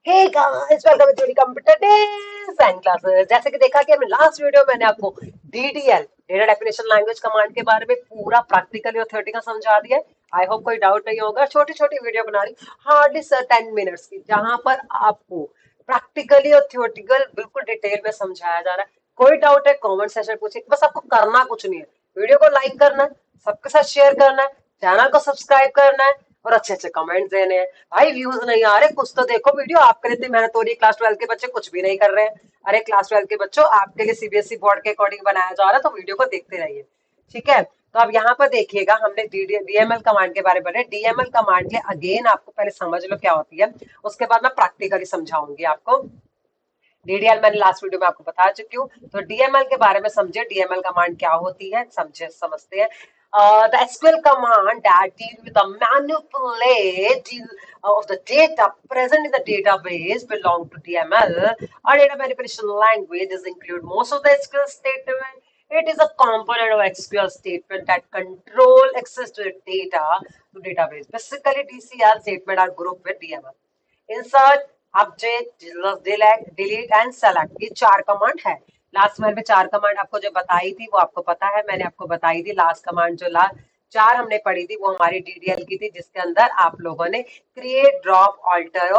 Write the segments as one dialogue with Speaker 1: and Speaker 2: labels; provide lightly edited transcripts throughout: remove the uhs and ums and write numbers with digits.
Speaker 1: Hey guys, welcome to the computer science classes. जैसे कि देखा कि हमने लास्ट वीडियो मैंने आपको DDL data definition language command के बारे में पूरा प्रैक्टिकली और थ्योरेटिकल समझा दिया है। आई होप कोई डाउट नहीं होगा। छोटी छोटी वीडियो बना रही हार्डली सर 10 मिनट्स की, जहां पर आपको प्रैक्टिकली और थ्योरेटिकल बिल्कुल डिटेल में समझाया जा रहा है। कोई डाउट है कमेंट सेक्शन पूछिए, बस आपको करना कुछ नहीं है। वीडियो को लाइक करना है, सबके साथ शेयर करना है, चैनल को सब्सक्राइब करना है और अच्छे अच्छे कमेंट देने हैं। भाई व्यूज नहीं आ रहे, कुछ तो देखो वीडियो। आपके लिए इतनी मेहनत हो रही है, क्लास 12 के बच्चे कुछ भी नहीं कर रहे हैं। अरे क्लास 12 के बच्चों, आपके लिए सीबीएसई बोर्ड के अकॉर्डिंग बनाया जा रहा है, तो वीडियो को देखते रहिए। ठीक है, तो अब यहाँ पर देखिएगा, हमने डीएमएल कमांड के बारे में पढ़ा। डीएमएल कमांड के अगेन आपको पहले समझ लो क्या होती है, उसके बाद मैं प्रैक्टिकली समझाऊंगी आपको। डीडीएल मैंने लास्ट वीडियो में आपको बता चुकी हूँ, तो डीएमएल के बारे में समझे। डीएमएल कमांड क्या होती है समझते हैं। The SQL command that deal with the manipulation of the data present in the database belong to DML. Or data manipulation languages include most of the SQL statement. It is a component of SQL statement that control access to the data to database. Basically, DCL statement are grouped with DML. Insert, update, delete and select, ये चार command है। Last में चार command आपको जो बताई थी वो आपको पता है, मैंने आपको बताई थी। लास्ट कमांड जो लास्ट चार हमने पढ़ी थी वो हमारी डीडीएल की थी, जिसके अंदर आप लोगों ने क्रिएट, ड्रॉप, ऑल्टर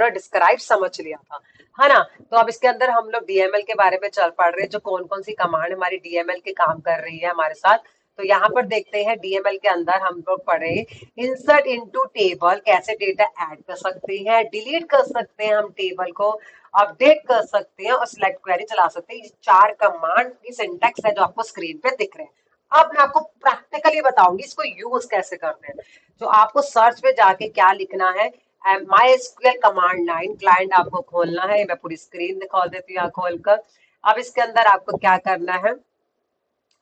Speaker 1: और डिस्क्राइब समझ लिया था, है ना। तो अब इसके अंदर हम लोग डीएमएल के बारे में चल पड़ रहे हैं, जो कौन कौन सी कमांड हमारी डीएमएल के काम कर रही है हमारे साथ। तो यहाँ पर देखते हैं डीएमएल के अंदर हम लोग पढ़े इंसर्ट इनटू टेबल, कैसे डेटा ऐड कर सकते हैं, डिलीट कर सकते हैं हम टेबल को, अपडेट कर सकते हैं और सिलेक्ट क्वेरी चला सकते हैं। ये चार कमांड की सिंटैक्स है जो आपको स्क्रीन पे दिख रहे हैं। अब मैं आपको प्रैक्टिकली बताऊंगी इसको यूज कैसे करते हैं। तो आपको सर्च पे जाके क्या लिखना है, माई एसक्यूएल कमांड 9 क्लाइंट आपको खोलना है। मैं पूरी स्क्रीन दिखा देती हूँ खोलकर। अब इसके अंदर आपको क्या करना है,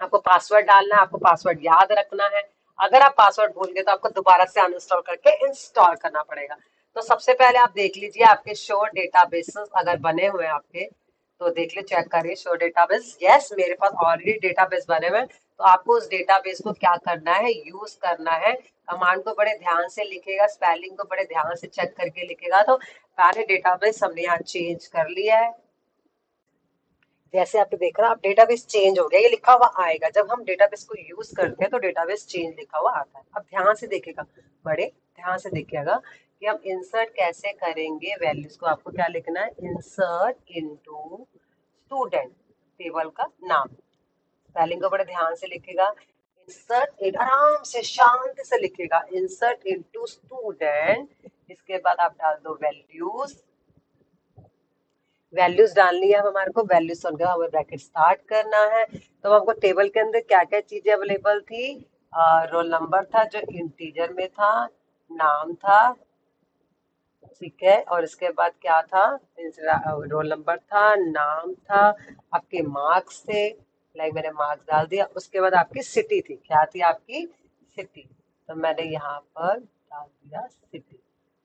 Speaker 1: आपको पासवर्ड डालना है, आपको पासवर्ड याद रखना है। अगर आप पासवर्ड भूल गए तो आपको दोबारा से अनइंस्टॉल करके इंस्टॉल करना पड़ेगा। तो सबसे पहले आप देख लीजिए आपके शो डेटाबेसेस अगर बने हुए हैं आपके, तो देख ले, चेक करिए शो डेटाबेस। यस, मेरे पास ऑलरेडी डेटाबेस बने हुए हैं। तो आपको उस डेटाबेस को क्या करना है, यूज करना है। कमांड को बड़े ध्यान से लिखेगा, स्पेलिंग को बड़े ध्यान से चेक करके लिखेगा। तो पहले डेटाबेस हमने यहाँ चेंज कर लिया है। जैसे आपने देखा अब डेटाबेस चेंज हो गया, ये लिखा हुआ आएगा। जब हम डेटाबेस को यूज करते हैं तो डेटाबेस चेंज लिखा हुआ आता है। अब ध्यान से देखेगा, बड़े ध्यान से देखिएगा कि हम इंसर्ट कैसे करेंगे वैल्यूज को। आपको क्या लिखना है, इंसर्ट इनटू स्टूडेंट, टेबल का नाम। स्पेलिंग को बड़े ध्यान से लिखेगा। इंसर्ट इन, आराम से शांति से लिखेगा, इंसर्ट इनटू स्टूडेंट। इसके बाद आप डाल दो वैल्यूज। वैल्यूज डालनी है, अब हमारे को वैल्यूज सुनकर हमें ब्रैकेट स्टार्ट करना है। तो हमको टेबल के अंदर क्या क्या चीजें अवेलेबल थी, रोल नंबर था जो इंटीजर में था, नाम था, ठीक है, और इसके बाद क्या था, रोल नंबर था, नाम था, आपके मार्क्स थे, लाइक मैंने मार्क्स डाल दिया। उसके बाद आपकी सिटी थी, क्या थी आपकी सिटी, तो मैंने यहाँ पर डाल दिया सिटी।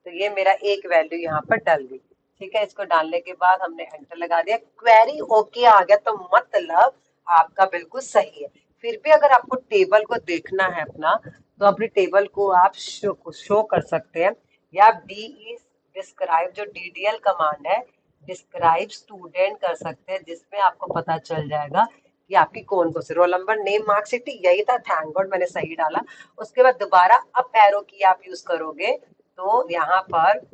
Speaker 1: तो ये मेरा एक वैल्यू यहाँ पर डल गई। ठीक है, इसको डालने के बाद हमने एंटर लगा दिया, क्वेरी ओके आ गया, तो मतलब आपका बिल्कुल सही है। फिर भी अगर आपको टेबल को देखना है अपना, तो अपनी टेबल को आप शो कर सकते हैं, या डी डिस्क्राइब जो डीडीएल कमांड है, डिस्क्राइब स्टूडेंट कर सकते हैं, जिसमें आपको पता चल जाएगा कि आपकी कौन कौन सी रोल नंबर, नेम, मार्कशीट, यही था। थैंक गॉड मैंने सही डाला। उसके बाद दोबारा अप एरो की आप यूज करोगे तो यहाँ पर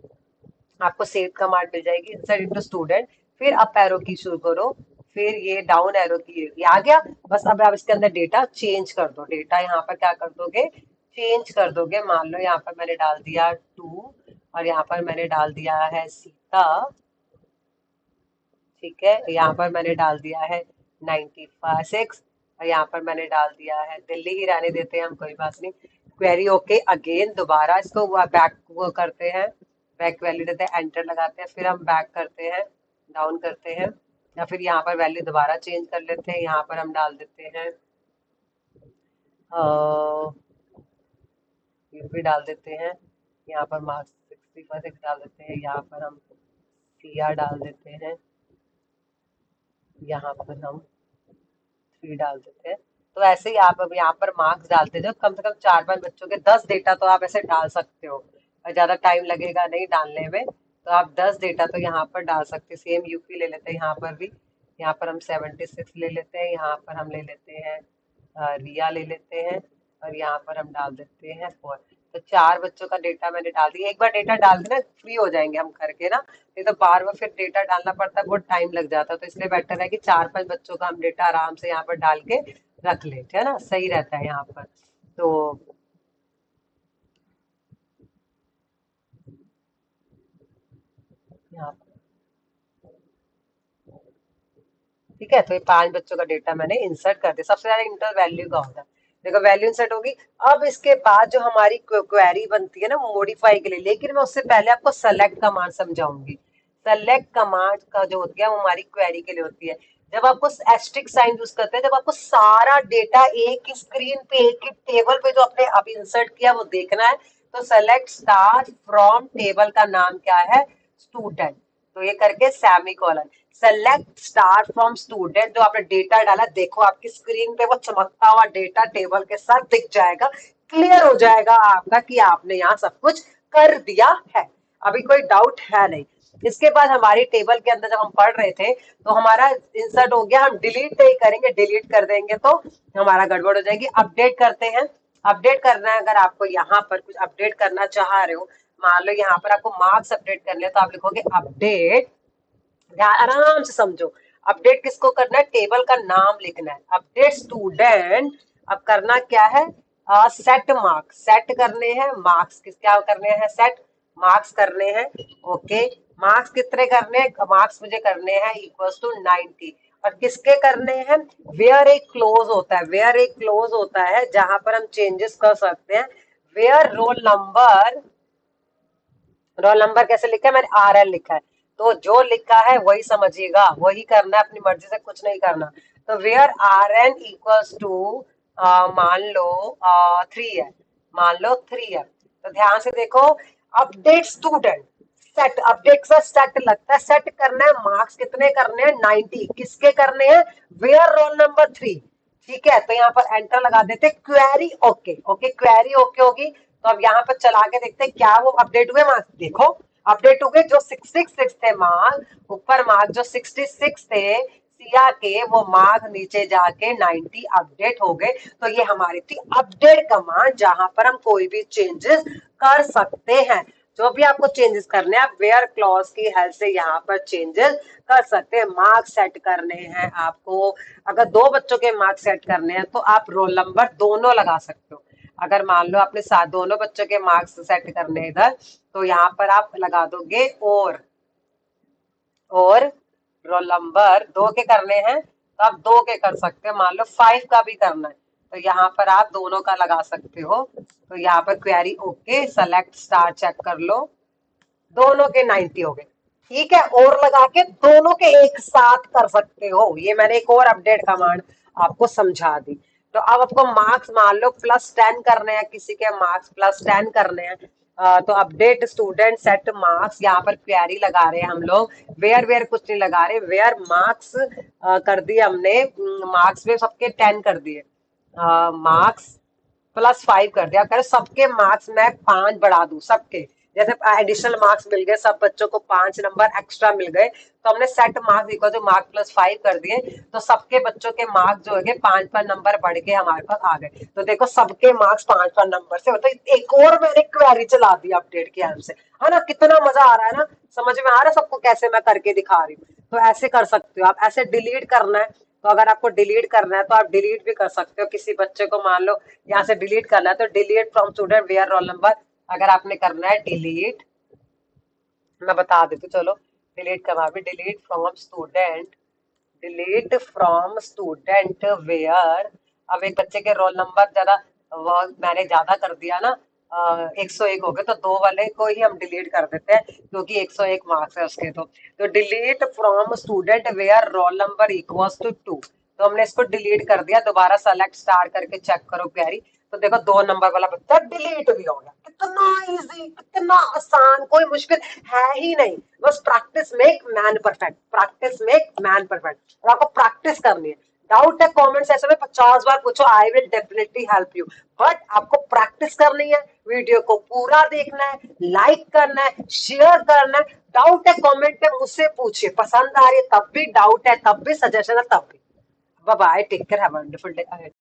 Speaker 1: आपको सेव कमांड मिल जाएगी, इंसर्ट इनटू स्टूडेंट, फिर अप एरो की शुरू करो, फिर ये डाउन एरो की, ये आ गया। बस अब आप इसके अंदर डेटा चेंज कर दो। डेटा यहाँ पर क्या कर दोगे, चेंज कर दोगे। मान लो यहाँ पर मैंने डाल दिया 2 और यहाँ पर मैंने डाल दिया है सीता, ठीक है, यहाँ पर मैंने डाल दिया है 95 6 और यहाँ पर मैंने डाल दिया है दिल्ली ही रहने देते हैं हम, कोई बात नहीं। क्वेरी ओके, अगेन दोबारा इसको बैक वो करते हैं, बैक वैल्यू देते हैं, एंटर लगाते हैं, फिर हम बैक करते हैं, डाउन करते हैं, या फिर यहाँ पर वैल्यू दोबारा चेंज कर लेते हैं। यहाँ पर हम डाल देते हैं यूपी डाल देते हैं, यहाँ पर मार्क्स 65 डाल देते हैं, यहाँ पर हम सीआर डाल देते हैं, यहाँ पर हम 3 डाल देते हैं। तो ऐसे ही आप अब यहाँ पर मार्क्स डालते जाओ, कम से कम 4-5 बच्चों के 10 डेटा तो आप ऐसे डाल सकते हो। और ज्यादा टाइम लगेगा नहीं डालने में। तो आप 10 डेटा तो यहाँ पर डाल सकते हैं। सेम यूपी ले लेते हैं यहाँ पर भी। यहाँ पर हम 76 ले लेते हैं, यहाँ पर हम ले लेते हैं रिया ले लेते हैं, और यहाँ पर हम डाल देते हैं 4। तो 4 बच्चों का डेटा मैंने डाल दिया। एक बार डेटा डाल देना फ्री हो जाएंगे हम करके ना, नहीं तो बार बार फिर डेटा डालना पड़ता है, बहुत टाइम लग जाता है। तो इसलिए बेटर है कि 4-5 बच्चों का हम डेटा आराम से यहाँ पर डाल के रख ले, है ना, सही रहता है यहाँ पर। तो यहाँ ठीक है, तो ये 5 बच्चों का डेटा मैंने इंसर्ट कर दिया। सबसे ज्यादा इंटर वैल्यू का होता है। देखो वैल्यू इंसर्ट होगी। अब इसके बाद जो हमारी क्वेरी बनती है ना मॉडिफाई के लिए, लेकिन मैं उससे पहले आपको सेलेक्ट कमांड समझाऊंगी। सेलेक्ट कमांड का जो होती है वो हमारी क्वेरी के लिए होती है। जब आपको एस्ट्रिक साइन यूज करते हैं, जब आपको सारा डेटा एक ही स्क्रीन पे, एक ही टेबल पे जो आपने अभी इंसर्ट किया वो देखना है, तो सेलेक्ट स्टार फ्रॉम टेबल का नाम क्या है, स्टूडेंट। तो ये करके semi colon, select star from student, जो आपने डेटा डाला देखो आपकी स्क्रीन पे वो चमकता हुआ डेटा टेबल के साथ दिख जाएगा। क्लियर हो जाएगा आपका कि आपने यहाँ सब कुछ कर दिया है। अभी कोई डाउट है नहीं। इसके बाद हमारी टेबल के अंदर जब हम पढ़ रहे थे तो हमारा इंसर्ट हो गया, हम डिलीट नहीं करेंगे, डिलीट कर देंगे तो हमारा गड़बड़ हो जाएगी। अपडेट करते हैं। अपडेट करना है, अगर आपको यहाँ पर कुछ अपडेट करना चाह रहे हो, मान लो यहाँ पर आपको मार्क्स अपडेट करने हैं, तो आप लिखोगे अपडेट। आराम से समझो, अपडेट किसको करना है, टेबल का नाम लिखना है। अपडेट स्टूडेंट, अब करना क्या है, सेट मार्क्स, सेट करने हैं मार्क्स, किस क्या करने हैं, सेट मार्क्स करने हैं। ओके, मार्क्स कितने करने हैं, मार्क्स मुझे करने हैं इक्वल्स टू 90। और किसके करने हैं, वेयर एक क्लोज होता है, वेयर एक क्लोज होता है जहां पर हम चेंजेस कर सकते हैं। Where roll number, roll number कैसे लिखा है, मैंने आर एल लिखा है, तो जो लिखा है वही समझिएगा, वही करना है, अपनी मर्जी से कुछ नहीं करना। तो where are n equals to, मान लो 3 है, मान लो 3 है, तो ध्यान से देखो, अपडेट स्टूडेंट, सेट, अपडेट से सेट लगता है, सेट करना है मार्क्स कितने करने हैं, 90, किसके करने हैं, वेयर रोल नंबर 3। ठीक है, तो यहाँ पर एंटर लगा देते, query okay, okay query okay होगी। तो अब यहाँ पर चला के देखते हैं क्या वो अपडेट हुए मार्क्स, देखो अपडेट हो गए, जो 66 थे मार्क्स, ऊपर मार्क्स जो 66 थे सिया के, वो मार्क्स नीचे जाके 90 अपडेट हो गए। तो ये हमारी थी अपडेट कमांड, जहां पर हम कोई भी चेंजेस कर सकते हैं। जो भी आपको चेंजेस करने हैं, वेयर क्लॉज की हेल्प से यहाँ पर चेंजेस कर सकते हैं। मार्क्स सेट करने हैं आपको, अगर 2 बच्चों के मार्क्स सेट करने हैं तो आप रोल नंबर दोनों लगा सकते हो। अगर मान लो आपने साथ दोनों बच्चों के मार्क्स सेट करने हैं इधर, तो यहाँ पर आप लगा दोगे और रोल नंबर 2 के करने हैं तो आप 2 के कर सकते हो। मान लो 5 का भी करना है तो यहाँ पर आप दोनों का लगा सकते हो। तो यहाँ पर query okay, select star check कर लो, दोनों के 90 हो गए। ठीक है, और लगा के दोनों के एक साथ कर सकते हो। ये मैंने एक और अपडेट कमांड आपको समझा दी। तो अब आपको मार्क्स मान लो +10 करने हैं, किसी के मार्क्स +10 करने हैं, तो अपडेट स्टूडेंट सेट मार्क्स, यहाँ पर क्वेरी लगा रहे हैं हम लोग, वेयर वेयर कुछ नहीं लगा रहे, वेयर मार्क्स कर दिए हमने, मार्क्स में सबके 10 कर दिए, मार्क्स +5 कर दिया, कह सबके मार्क्स मैं 5 बढ़ा दूं सबके, जैसे एडिशनल मार्क्स मिल गए, सब बच्चों को 5 नंबर एक्स्ट्रा मिल गए, तो हमने set marks equal two marks +5 कर दिए, तो सबके बच्चों के मार्क्स जो है 5-5 नंबर बढ़ के हमारे पास आ गए। तो देखो सबके मार्क्स 5-5 नंबर से होते, एक और मैंने क्वेरी चला दी अपडेट की हेल्प से, है ना, कितना मजा आ रहा है ना, समझ में आ रहा है सबको कैसे मैं करके दिखा रही हूँ। तो ऐसे कर सकते हो आप, ऐसे डिलीट करना है, तो अगर आपको डिलीट करना है तो आप डिलीट भी कर सकते हो किसी बच्चे को, मान लो यहाँ से डिलीट करना है तो delete from student where roll number, अगर आपने करना है डिलीट, मैं बता देती हूँ, चलो डिलीट करवा भी, delete from student, delete from student where, अब एक बच्चे के रोल नंबर ज्यादा, वो मैंने ज्यादा कर दिया ना, 101 हो गए, तो 2 वाले को ही हम डिलीट कर देते हैं क्योंकि 101 मार्क्स है उसके। तो delete from student where roll number equals to 2, तो हमने इसको डिलीट कर दिया। दोबारा सेलेक्ट स्टार करके चेक करो क्वेरी, तो देखो 2 नंबर वाला बच्चा डिलीट भी हो गया। कितना इजी, कितना आसान, कोई मुश्किल है ही नहीं, बस practice make man perfect, practice make man perfect, और आपको प्रैक्टिस करनी है। डाउट है कमेंट सेक्शन में 50 बार पूछो, I will definitely help you. But आपको प्रैक्टिस करनी है, वीडियो को पूरा देखना है, लाइक करना है, शेयर करना है। डाउट है कमेंट पे मुझसे पूछिए, पसंद आ रही है तब भी, डाउट है तब भी, सजेशन है तब भी। Bye bye, take care, have a wonderful day.